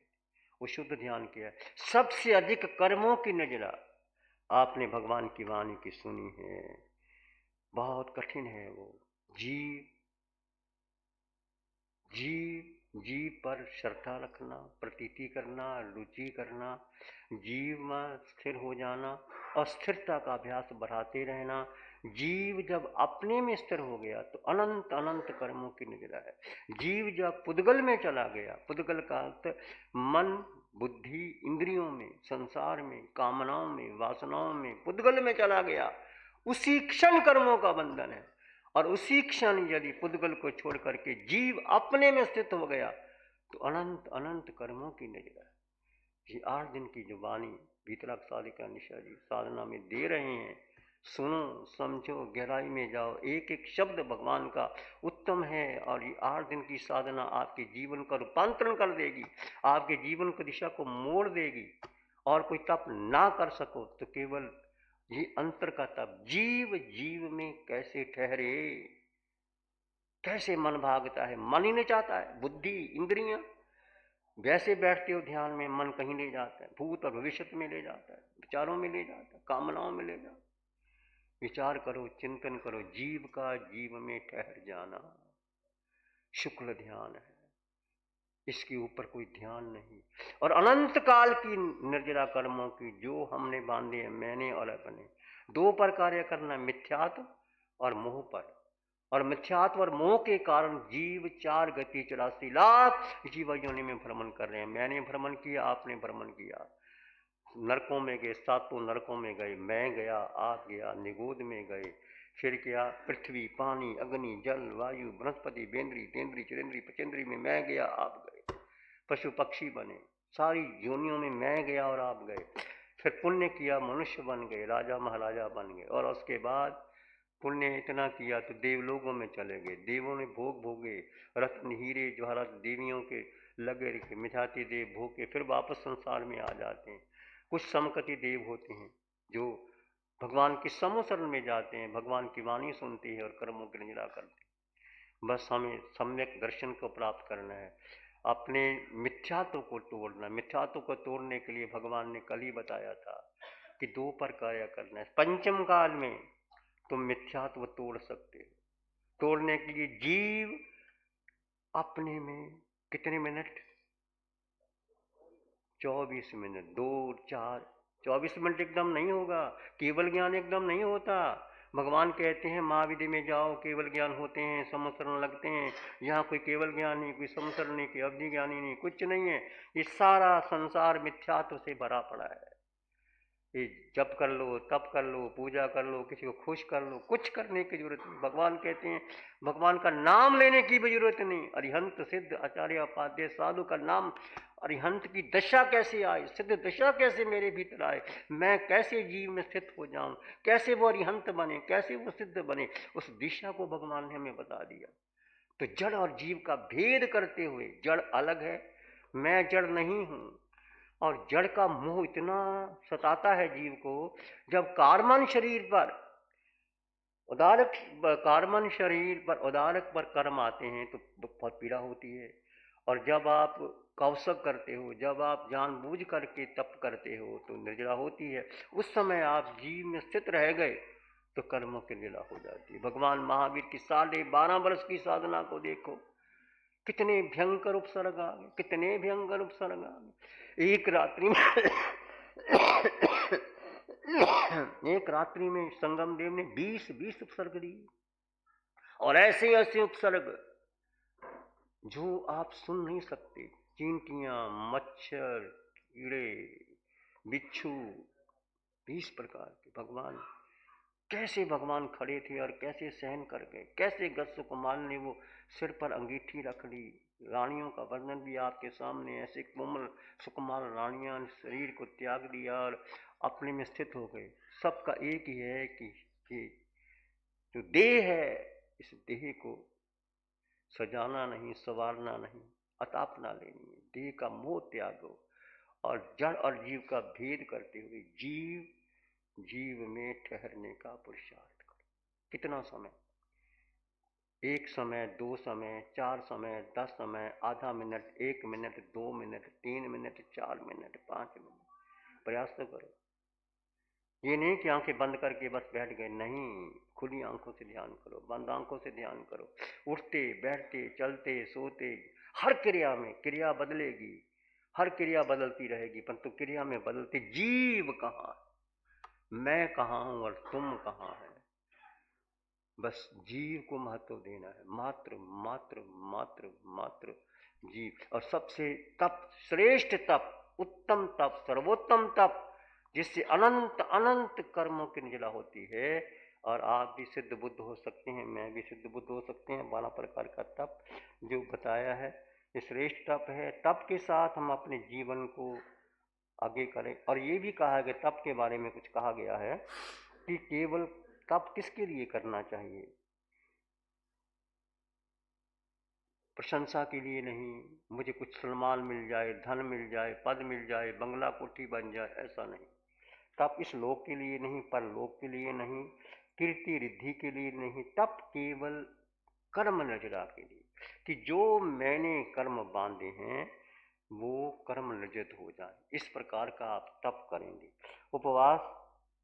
वो शुद्ध ध्यान क्या है? सबसे अधिक कर्मों की नजरा। आपने भगवान की वाणी की सुनी है, बहुत कठिन है वो। जीव जीव जीव पर श्रद्धा रखना, प्रतीति करना, रुचि करना, जीव में स्थिर हो जाना और स्थिरता का अभ्यास बढ़ाते रहना। जीव जब अपने में स्थिर हो गया तो अनंत अनंत कर्मों की निगरा है। जीव जब पुद्गल में चला गया, पुद्गल का अर्थ मन, बुद्धि, इंद्रियों में, संसार में, कामनाओं में, वासनाओं में, पुद्गल में चला गया, उसी क्षण कर्मों का बंधन है। और उसी क्षण यदि पुद्गल को छोड़ करके जीव अपने में स्थित हो गया तो अनंत अनंत कर्मों की नजर है। ये 8 दिन की जो वाणी भीतराग साधिका निशा जी साधना में दे रहे हैं, सुनो, समझो, गहराई में जाओ। एक एक शब्द भगवान का उत्तम है और ये 8 दिन की साधना आपके जीवन का रूपांतरण कर देगी, आपके जीवन की दिशा को मोड़ देगी। और कोई तप ना कर सको तो केवल ये अंतर का तप, जीव जीव में कैसे ठहरे, कैसे मन भागता है, मन ही नहीं चाहता है, बुद्धि, इंद्रियां, वैसे बैठते हो ध्यान में, मन कहीं ले जाता है, भूत और भविष्य में ले जाता है, विचारों में ले जाता है, कामनाओं में ले जाता है। विचार करो, चिंतन करो, जीव का जीव में ठहर जाना शुक्ल ध्यान है, इसके ऊपर कोई ध्यान नहीं। और अनंत काल की निर्जरा कर्मों की जो हमने बांधे हैं, मैंने और अपने, 2 पर कार्य करना, मिथ्यात्व और मोह पर। और मिथ्यात्व और मोह के कारण जीव 4 गति 84 लाख जीव योनि में भ्रमण कर रहे हैं। मैंने भ्रमण किया, आपने भ्रमण किया, नरकों में गए, 7 नरकों में गए, मैं गया, आप गया, निगोद में गए, फिर क्या, पृथ्वी, पानी, अग्नि, जल, वायु, बृहस्पति, बेंद्री, तेंद्री, चिरेंद्री, पचेंद्री में मैं गया, आप गए, पशु पक्षी बने, सारी योनियों में मैं गया और आप गए। फिर पुण्य किया, मनुष्य बन गए, राजा महाराजा बन गए। और उसके बाद पुण्य इतना किया तो देवलोकों में चले गए, देवों ने भोग भोगे, रत्न हीरे जवाहरात देवियों के लगे रखे, मिठाती देव भोगे, फिर वापस संसार में आ जाते हैं। कुछ समकति देव होते हैं जो भगवान के समूह शरण में जाते हैं, भगवान की वाणी सुनते हैं और कर्मों की निंदा करते हैं। बस हमें सम्यक दर्शन को प्राप्त करना है, अपने मिथ्यात्व को तोड़ना। मिथ्यात्व को तोड़ने के लिए भगवान ने कल ही बताया था कि 2 पर कार्य करना है। पंचम काल में तुम मिथ्यात्व तोड़ सकते हो। तोड़ने के लिए जीव अपने में कितने मिनट, 24 मिनट, 2 4 24 मिनट एकदम नहीं होगा। केवल ज्ञान एकदम नहीं होता। भगवान कहते हैं महाविधि में जाओ, केवल ज्ञान होते हैं, समसरण लगते हैं। यहाँ कोई केवल ज्ञान नहीं, कोई समसरण नहीं, कोई अवधि ज्ञानी नहीं, कुछ नहीं है। ये सारा संसार मिथ्यात्व से भरा पड़ा है। ये जप कर लो, तप कर लो, पूजा कर लो, किसी को खुश कर लो, कुछ करने की जरूरत नहीं। भगवान कहते हैं भगवान का नाम लेने की भी जरूरत नहीं। अरिहंत सिद्ध आचार्य उपाध्याय साधु का नाम, अरिहंत की दशा कैसे आई, सिद्ध दशा कैसे मेरे भीतर आए, मैं कैसे जीव में स्थित हो जाऊं, कैसे वो अरिहंत बने, कैसे वो सिद्ध बने, उस दिशा को भगवान ने हमें बता दिया। तो जड़ और जीव का भेद करते हुए, जड़ अलग है, मैं जड़ नहीं हूं। और जड़ का मोह इतना सताता है जीव को, जब कार्बन शरीर पर उदारक कार्बन शरीर पर उदारक पर कर्म आते हैं तो बहुत पीड़ा होती है। और जब आप कौशक करते हो, जब आप जानबूझ करके तप करते हो तो निर्जला होती है। उस समय आप जीव में स्थित रह गए तो कर्मों की निर्जला हो जाती है। भगवान महावीर की 12.5 वर्ष की साधना को देखो, कितने भयंकर उपसर्ग आ गए, कितने भयंकर उपसर्ग आ गए। एक रात्रि में एक रात्रि में संगम देव ने 20 उपसर्ग दिए, और ऐसे ऐसे उपसर्ग जो आप सुन नहीं सकते। चींटियां, मच्छर, कीड़े, बिच्छू, 20 प्रकार के। भगवान कैसे भगवान खड़े थे और कैसे सहन कर गए, कैसे गज सुकुमार ने वो सिर पर अंगीठी रख ली। रानियों का वर्णन भी आपके सामने, ऐसे कोमल सुकुमार रानियां ने शरीर को त्याग दिया और अपने में स्थित हो गए। सबका एक ही है कि जो देह है, इस देह को सजाना नहीं, संवारना नहीं, अतापना लेनी है। देह का मोह त्यागो और जड़ और जीव का भेद करते हुए जीव में ठहरने का पुरुषार्थ करो। कितना समय? 1 समय, 2 समय, 4 समय, 10 समय, आधा minute, 1 minute, 2 minute, 3 minute, 4 minute, 5 minute, प्रयास तो करो। ये नहीं कि आंखें बंद करके बस बैठ गए, नहीं, खुली आंखों से ध्यान करो, बंद आंखों से ध्यान करो। उठते बैठते चलते सोते हर क्रिया में क्रिया बदलेगी, हर क्रिया बदलती रहेगी, परंतु क्रिया में बदलते जीव कहाँ, मैं कहाँ हूं और तुम कहाँ है। बस जीव को महत्व देना है, मात्र मात्र मात्र मात्र जीव। और सबसे तप, श्रेष्ठ तप, उत्तम तप, सर्वोत्तम तप, जिससे अनंत अनंत कर्मों की निर्जला होती है। और आप भी सिद्ध बुद्ध हो सकते हैं, मैं भी सिद्ध बुद्ध हो सकते हैं। 12 प्रकार का तप जो बताया है, ये श्रेष्ठ तप है। तप के साथ हम अपने जीवन को आगे करें। और ये भी कहा है कि तप के बारे में कुछ कहा गया है कि केवल तप किसके लिए करना चाहिए? प्रशंसा के लिए नहीं, मुझे कुछ सम्मान मिल जाए, धन मिल जाए, पद मिल जाए, बंगला कोठी बन जाए, ऐसा नहीं। तप इस लोक के लिए नहीं, परलोक के लिए नहीं, कीर्ति रिद्धि के लिए नहीं। तप केवल कर्म निर्जरा के लिए, कि जो मैंने कर्म बांधे हैं वो कर्म निर्जित हो जाए, इस प्रकार का आप तप करेंगे। उपवास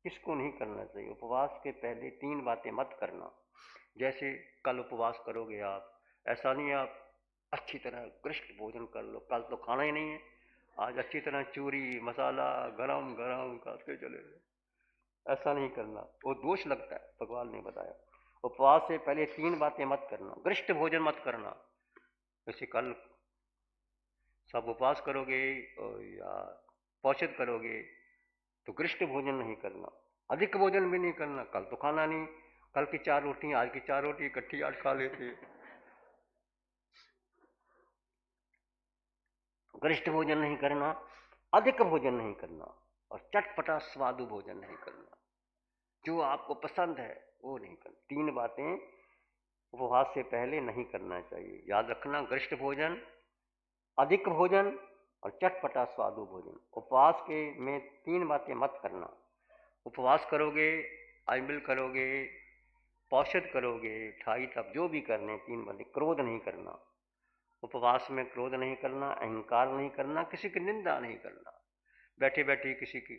किसको नहीं करना चाहिए? उपवास के पहले 3 बातें मत करना। जैसे कल उपवास करोगे आप, ऐसा नहीं आप अच्छी तरह कृष्ण भोजन कर लो, कल तो खाना ही नहीं है, आज अच्छी तरह चूरी मसाला गरम गरम करके चले गए, ऐसा नहीं करना, वो दोष लगता है। भगवान ने बताया उपवास से पहले 3 बातें मत करना। गृष्ट भोजन मत करना, जैसे कल सब उपवास करोगे या पौषध करोगे तो गृष्ट भोजन नहीं करना, अधिक भोजन भी नहीं करना। कल तो खाना नहीं, कल की 4 रोटी आज की 4 रोटी इकट्ठी आज खा लेते। गृष्ट भोजन नहीं करना, अधिक भोजन नहीं करना, और चटपटा स्वादु भोजन नहीं करना, जो आपको पसंद है वो नहीं करना। 3 बातें उपवास से पहले नहीं करना चाहिए, याद रखना। गृष्ट भोजन, अधिक भोजन और चटपटा स्वादु भोजन। उपवास के में 3 बातें मत करना। उपवास करोगे, आइमिल करोगे, पौषध करोगे, 28 तप जो भी करने, 3 बातें। क्रोध नहीं करना, उपवास में क्रोध नहीं करना, अहंकार नहीं करना, किसी की निंदा नहीं करना। बैठे बैठे किसी की,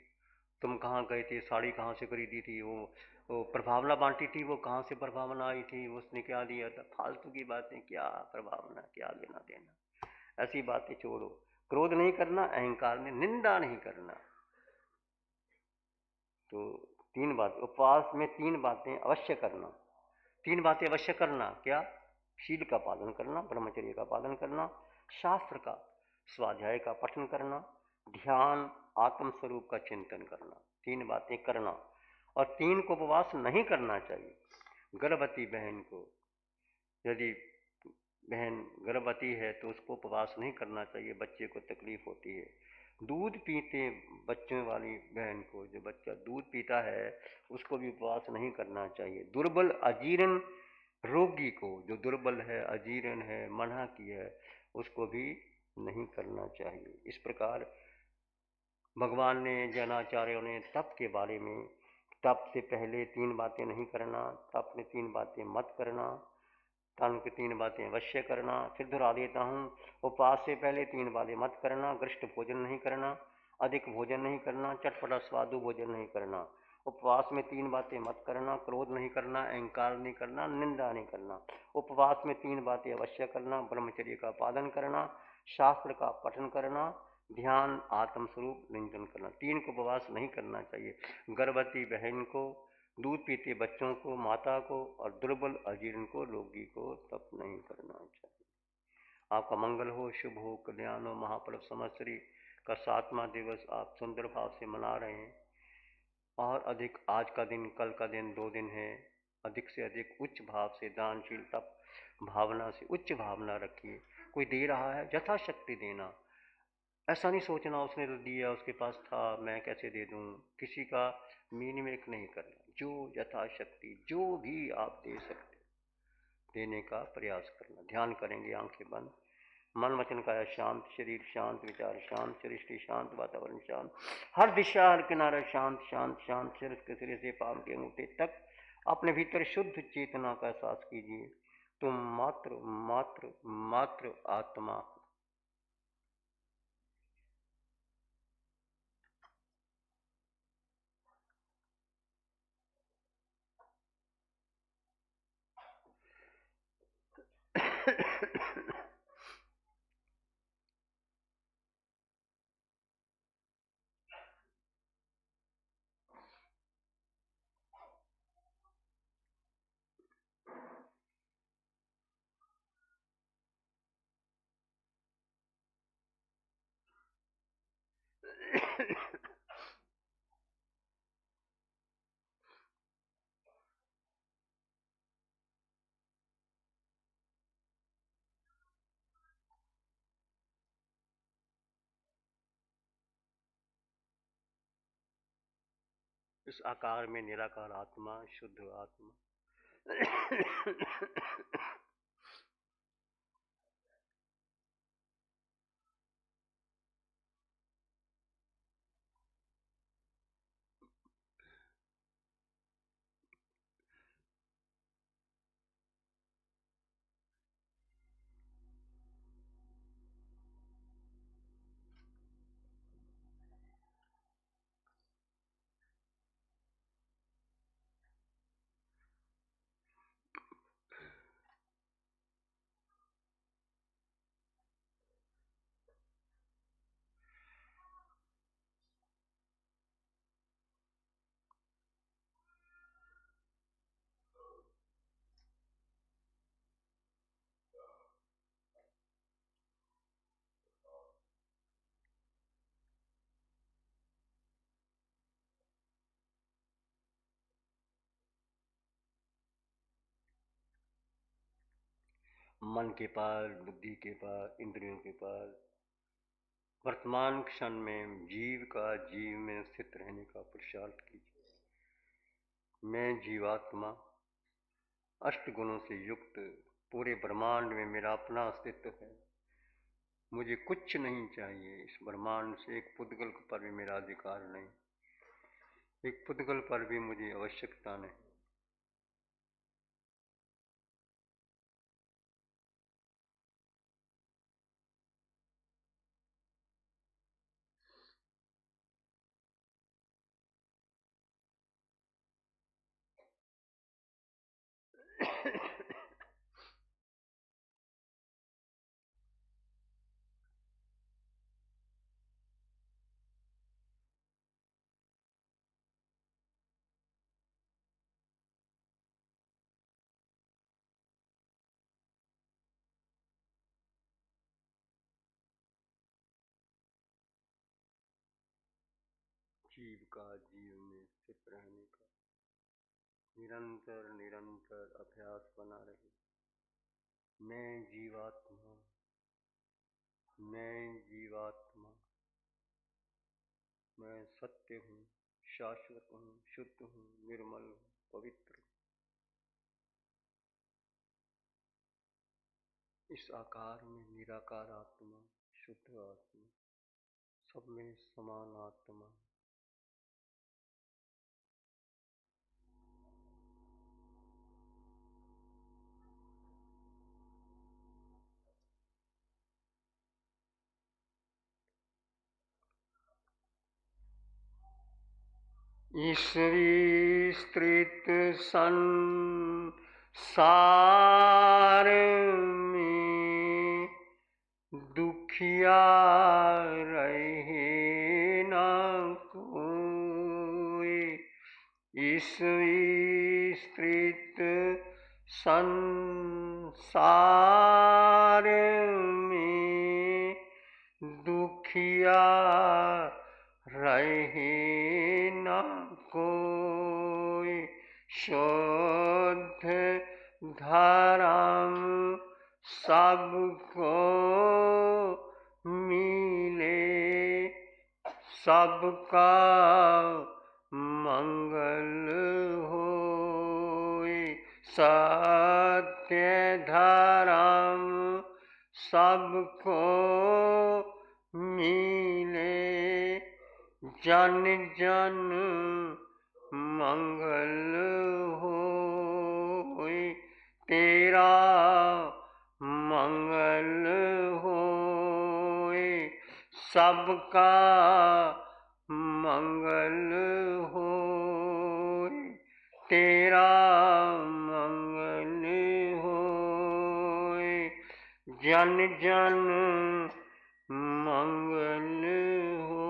तुम कहाँ गए थे, साड़ी कहाँ से खरीदी थी, वो प्रभावना बांटी थी, वो कहाँ से प्रभावना आई थी, उसने क्या दिया था, फालतू की बातें, क्या प्रभावना, क्या लेना देना, ऐसी बातें छोड़ो। क्रोध नहीं करना, अहंकार में निंदा नहीं करना। तो 3 बातें उपवास में, 3 बातें अवश्य करना। 3 बातें अवश्य करना, क्या? शील का पालन करना, ब्रह्मचर्य का पालन करना, शास्त्र का स्वाध्याय का पठन करना, ध्यान, आत्म स्वरूप का चिंतन करना। 3 बातें करना। और 3 को उपवास नहीं करना चाहिए। गर्भवती बहन को, यदि बहन गर्भवती है तो उसको उपवास नहीं करना चाहिए, बच्चे को तकलीफ होती है। दूध पीते बच्चों वाली बहन को, जो बच्चा दूध पीता है उसको भी उपवास नहीं करना चाहिए। दुर्बल अजीर्ण रोगी को, जो दुर्बल है, अजीर्ण है, मना की है, उसको भी नहीं करना चाहिए। इस प्रकार भगवान ने, जैनाचार्यों ने तप के बारे में तप से पहले 3 बातें नहीं करना, तप में 3 बातें मत करना, तन की 3 बातें अवश्य करना। फिर दोहरा देता हूँ, उपवास से पहले 3 बातें मत करना, गरिष्ठ भोजन नहीं करना, अधिक भोजन नहीं करना, चटपटा स्वादु भोजन नहीं करना। उपवास में 3 बातें मत करना, क्रोध नहीं करना, अहंकार नहीं करना, निंदा नहीं करना। उपवास में 3 बातें अवश्य करना, ब्रह्मचर्य का पालन करना, शास्त्र का पठन करना, ध्यान, आत्मस्वरूप निंदन करना। 3 को उपवास नहीं करना चाहिए। गर्भवती बहन को, दूध पीते बच्चों को, माता को और दुर्बल अजीर्ण को, रोगी को तप नहीं करना चाहिए। आपका मंगल हो, शुभ हो, कल्याण हो। महापर्व संवत्सरी का 7वां दिवस आप सुंदर भाव से मना रहे हैं और अधिक आज का दिन, कल का दिन, 2 दिन है। अधिक से अधिक उच्च भाव से दानशील तप भावना से उच्च भावना रखिए। कोई दे रहा है, यथाशक्ति देना। ऐसा नहीं सोचना उसने तो दिया, उसके पास था, मैं कैसे दे दूं। किसी का मिनिमेट नहीं करना। जो यथाशक्ति जो भी आप दे सकते देने का प्रयास करना। ध्यान करेंगे आंखें बंद, मन वचन काया शांत, शरीर शांत, विचार शांत, सृष्टि शांत, वातावरण शांत, हर दिशा हर किनारा शांत शांत शांत। शरीर के सिरे से पांव के अंगूठे तक अपने भीतर शुद्ध चेतना का एहसास कीजिए। तुम मात्र मात्र मात्र आत्मा। इस आकार में निराकार आत्मा, शुद्ध आत्मा। मन के पार, बुद्धि के पार, इंद्रियों के पार वर्तमान क्षण में जीव का जीव में स्थित रहने का पुरुषार्थ कीजिए। मैं जीवात्मा, अष्ट गुणों से युक्त, पूरे ब्रह्मांड में मेरा अपना अस्तित्व है। मुझे कुछ नहीं चाहिए। इस ब्रह्मांड से एक पुद्गल पर भी मेरा अधिकार नहीं, एक पुद्गल पर भी मुझे आवश्यकता नहीं। जीव का जीव में स्थित रहने का निरंतर निरंतर अभ्यास बना रहे। मैं जीवात्मा, मैं जीवात्मा, मैं सत्य हूँ, शाश्वत हूँ, शुद्ध हूँ, निर्मल हूँ, पवित्र हूँ। इस आकार में निराकार आत्मा, शुद्ध आत्मा, सब में समान आत्मा, विस्तृत संसार में दुखिया रहे न कोई। इस विस्तृत संसार में दुखिया रहे न कोई। शुद्ध धर्म सबको मिले, सबका मंगल होए। सत्य धर्म सबको मिले, जन जन मंगल होए। तेरा मंगल होए, सबका मंगल होए। तेरा मंगल होए, जन जन मंगल हो।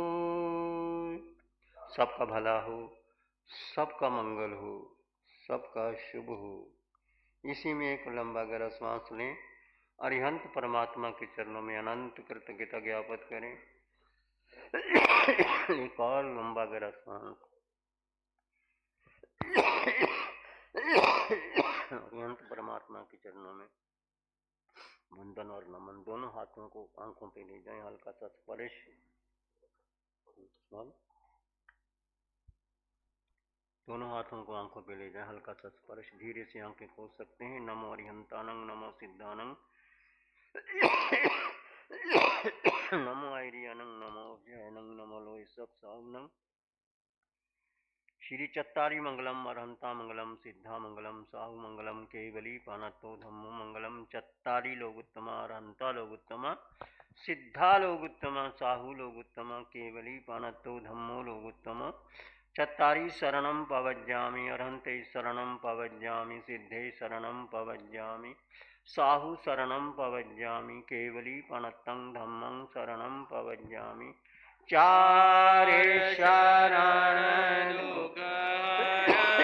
सबका भला हो, सबका मंगल हो, सबका शुभ हो। इसी में एक लंबा गहरा श्वास लें। अरिहंत परमात्मा के चरणों में अनंत कृतज्ञता ज्ञापित करें। एक और लंबा गहरा श्वास। अरिहंत परमात्मा के चरणों में वंदन और नमन। दोनों हाथों को आंखों पे ले जाएं, हल्का सा स्पर्श। दोनों हाथों को आंखों पे ले जाएं, हल्का सा स्पर्श। धीरे से आंखें खोल सकते हैं। नमो अरिहंतानंग, नमो सिद्धानंग, नमो आयरियानंग, नमो जयनंग, नमो लोय सब सावनंग। श्री चत्तारी मंगलम, अरहंता मंगलम, सिद्धा मंगलम, साहु मंगलम, केवली पानतो धम्मो मंगलम। चत्तारी लोगुत्तमा, अरहंता लोगुत्तमा, सिद्धा लोगुत्तमा, साहु लोगुत्तमा, केवली पानतो धम्मो लोगुत्तमा। चत्तारी शरणं पवज्जामि, अरहंते शरणं पवज्जामि, सिद्धे शरणं पवज्जामि, साहु शरणं पवज्जामि, केवली पानतं धम्मं शरणं पवज्जामि। चार शरण दुख हरण